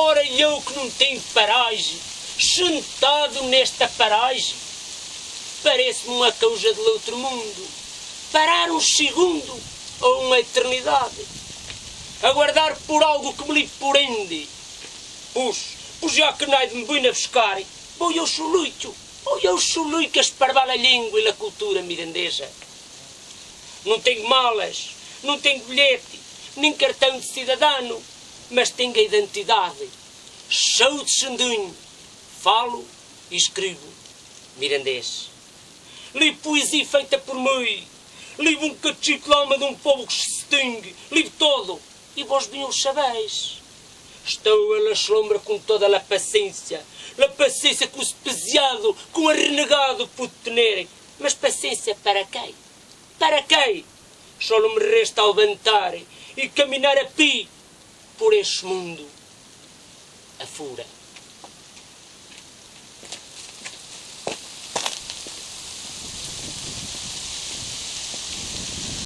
Ora, eu que não tenho paragem, sentado nesta paragem, parece-me uma causa de outro mundo. Parar um segundo ou uma eternidade. Aguardar por algo que me lhe prende. Pois já que nada me vem a buscar, vou eu soluito. Ou eu soluito que esparvar a língua e a cultura mirandesa. Não tenho malas, não tenho bilhete, nem cartão de cidadano, mas tenho a identidade. Sou de Sandunho, falo e escrevo mirandês. Li poesia feita por mim, li um caticlama de um povo que se extingue, li todo, e vós bem o sabeis. Estou a la sombra com toda a paciência que o especiado, com o renegado pude ter, mas paciência para quem? Para quem? Só não me resta levantar e caminhar a pé por este mundo afora.